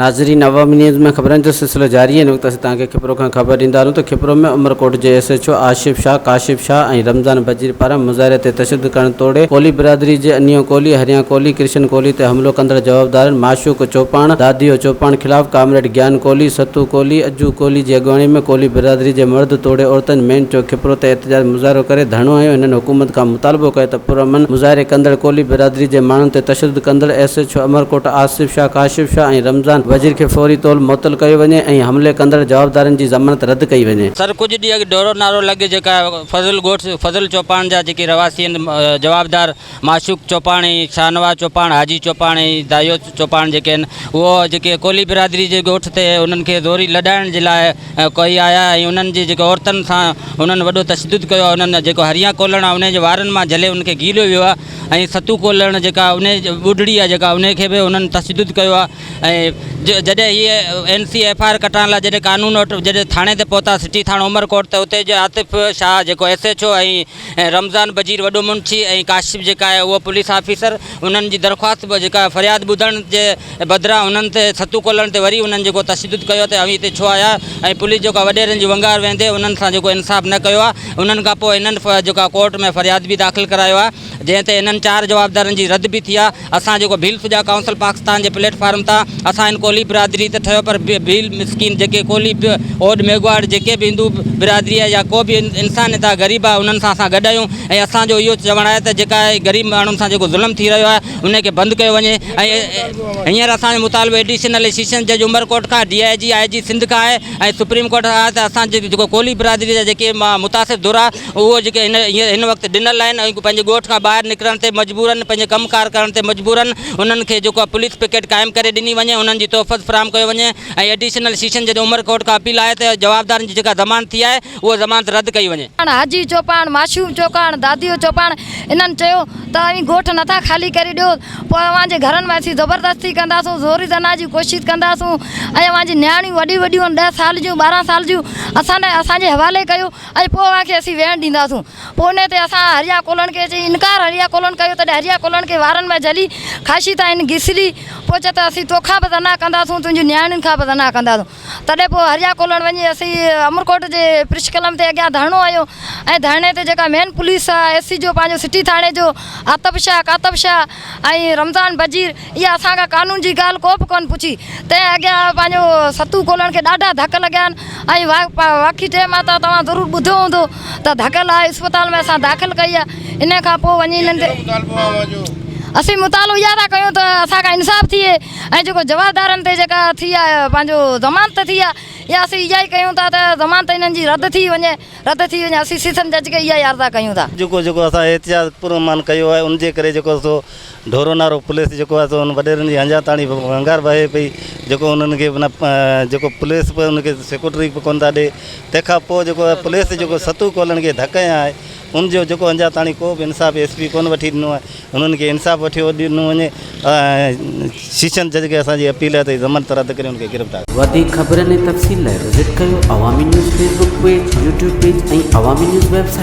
नाज़रीन अवामी न्यूज़ में खबरन जो सिलसिलो जारी है। वक्त असीं खिपरो का खबर ॾींदा आहियूं तो खिपरो में उमरकोट के SHO आशिफ शाह, काशिफ शाह और रमज़ान बजीर पारां मुज़ाहिरे ते तशद्दुद करण तोड़े कोली बिरादरी के अनियो कोली, हरिया कोली, कृष्ण कोली ते हमलो कंदड़ जवाबदार माशूक चौपाण, दादियो चौपाण खिलाफ कामरेड ज्ञान कोली, सतू कोली, अज्जू कोली की अगवानी में कोली बिरादरी के मर्द तोड़े औरतन मेन चौक खिपरो ते एहतजाज मुज़ाहिरो करे धरणो आयो। इन्हनि हुकूमत का मुतालबो कयो त पुरअमन मुज़ाहिरे कंदड़ कोली बिरादरी के माण्हुनि ते तशद्दुद कंदड़ SHO उमरकोट आसिफ शाह, काशिफ शाह और रमज़ान वजीर के फौरी तौर मुअत्तल कयो वञे ऐं हमले कंदड़ जवाबदारनि जी ज़मानत रद्द कई वञे। सर कुछ ॾींहं अॻु डोरो नारो लॻे जेका फज़ल ॻोठ फज़ल चौपाण जा जेके रवासी आहिनि जवाबदार माशूक चौपाण ऐं शाहनवाज़ चौपाण, हाजी चौपाण ऐं दायो चौपाण जेके आहिनि उहो जेके कोली बिरादरी जे ॻोठ ते उन्हनि खे ज़ोरी लॾाइण जे लाइ कोई आया ऐं उन्हनि जी जेके औरतुनि सां उन्हनि वॾो तशद्दुद कयो। उन्हनि जेको हरिया कोलण आहे उन जे वारनि मां जले उनखे गीलियो वियो आहे ऐं सतू कोलण जेका उन ॿुढड़ी आहे जेका उनखे बि उन्हनि तशद्दुद कयो आहे। ऐं जॾहिं हीअ NC FIR कटाइण लाइ जॾहिं कानून वटि जॾहिं थाणे ते पहुता सिटी थाणो उमरकोट त उते जो आतिफ़ शाह जेको SHO ऐं रमज़ान बजीर वॾो मुंशी ऐं काशिफ जेका आहे उहो पुलिस ऑफिसर उन्हनि जी दरख़्वास्त जेका फ़रियाद ॿुधण जे बदिरां उन्हनि ते सतू कोलण ते वरी उन्हनि जेको तशद्दुद कयो त अवी हिते छो आया ऐं पुलिस जेका वॾेरनि जी वंगार वेंदे उन्हनि सां जेको इंसाफ़ न कयो आहे। उन्हनि खां पोइ हिननि जेका कोर्ट में फ़रियाद बि दाख़िल करायो आहे जंहिं ते इन्हनि 4 जवाबदारनि जी रद्द बि थी आहे। असां जेको भील सुजा काउंसिल पाकिस्तान जे प्लेटफार्म तां असां इन कोली बिरादरी ते ठहियो पर भील मिसकिन जेके कोली ओड मेघवाड़ जेके भी हिंदू बिरादरी है या को भी इंसान हितां ग़रीब आहे उन्हनि सां असां गॾु आहियूं ऐं असांजो इहो चवणु आहे त जेका ग़रीब माण्हुनि सां जेको ज़ुल्म थी रहियो आहे उनखे बंदि कयो वञे। ऐं हींअर असांजो मुतालबो एडिशनल सेशन जज उमरकोट खां DIG IG सिंध खां आहे ऐं सुप्रीम कोर्ट खां आहे त असांजे जेको कोली बिरादरी जा जेके मुतासिर दुर आहे उहो जेके हिन वक़्तु ॾिनल आहिनि ऐं पंहिंजे ॻोठ खां ॿाहिरि निकिरण ते मजबूरन पंहिंजे कमकार करण ते मजबूरन उन्हनि खे जेको पुलिस पिकेट क़ाइमु करे ॾिनी वञे, उन्हनि जी तोहफ़त फ़राहम कयो वञे ऐं एडिशनल सेशन जॾहिं उमरकोट खां अपील आहे त जवाबदारनि जी जेका ज़मानत थी आहे उहा ज़मानत रद्द कई वञे। हाजी चौपाण, माशूम चौपाण, दादियो चौपाण इन्हनि चयो त अवी ॻोठ नथा ख़ाली करे ॾियो, पोइ अव्हांजे घरनि में असीं ज़बरदस्ती कंदासूं, ज़ोरी ज़ना जी कोशिशि कंदासूं ऐं अव्हांजी नियाणियूं वॾियूं वॾियूं 10 साल जूं 12 साल जूं असांजे हवाले कयो ऐं पोइ अव्हांखे असीं वेहण ॾींदासूं। पोइ उन ते असां हरिया कोलण खे चई इनकार हरिया कोलण कयो तॾहिं हरिया कोलण खे वारनि में जली ख़ाशी ताईं घिसली पोइ चए त असीं तोखां बि ज़ना कंदासूं, तुंहिंजी नियाणियुनि खां बि ज़ना कंदासूं। तॾहिं पोइ हरिया कोलण वञी असीं अमरकोट जे प्रिश कलम ते अॻियां धरणो आयो ऐं धरणे ते जेका मेन पुलिस आहे SCO पंहिंजो सिटी थाणे जो आतिफ़ शाह, कातिफ़ शाह ऐं रमज़ान बजीर इहा असांखां कानून जी ॻाल्हि को बि कोन पुछी। तंहिं अॻियां पंहिंजो सतू कोलण खे ॾाढा धक लॻिया आहिनि ऐं वाक़ी टाइम आहे त तव्हां ज़रूरु ॿुधो हूंदो त धक लाइ इस्पताल में असां दाख़िल कई आहे। इन खां पोइ वञी इन्हनि ते असीं मुतालो इहा था कयूं त असांखां इंसाफ़ थिए ऐं जेको जवाबदारनि ते जेका थी आहे पंहिंजो ज़मानत थी आहे इहा असीं इहा ई कयूं था त ज़मानत इन्हनि जी रद्द थी वञे असीं सेशन जज खे इहा ई अर्ज़ा कयूं था। जेको असां एहतियात पुरअमन कयो आहे उनजे करे जेको सो ढोरो नारो पुलिस जेको आहे सो उन वॾेरनि जी अंजा ताणी वंगार वहे पई, जेको उन्हनि खे जेको पुलिस बि उनखे सिक्योरिटी बि कोन था ॾिए। तंहिंखां पोइ जेको आहे पुलिस जेको सतू कोलण खे धक आहे उनजो जेको अंजा ताणी को बि इंसाफ़ SP कोन वठी ॾिनो आहे, उन्हनि खे इंसाफ़ वठी ॾिनो वञे। सेशन जज खे असांजी अपील आहे त ज़मानत रद्द करे उनखे गिरफ़्तार। वधीक ख़बरनि ऐं तफ़सील लाइ विज़िट कयो अवामी news Facebook page, YouTube page ऐं अवामी न्यूज़ वेबसाइट।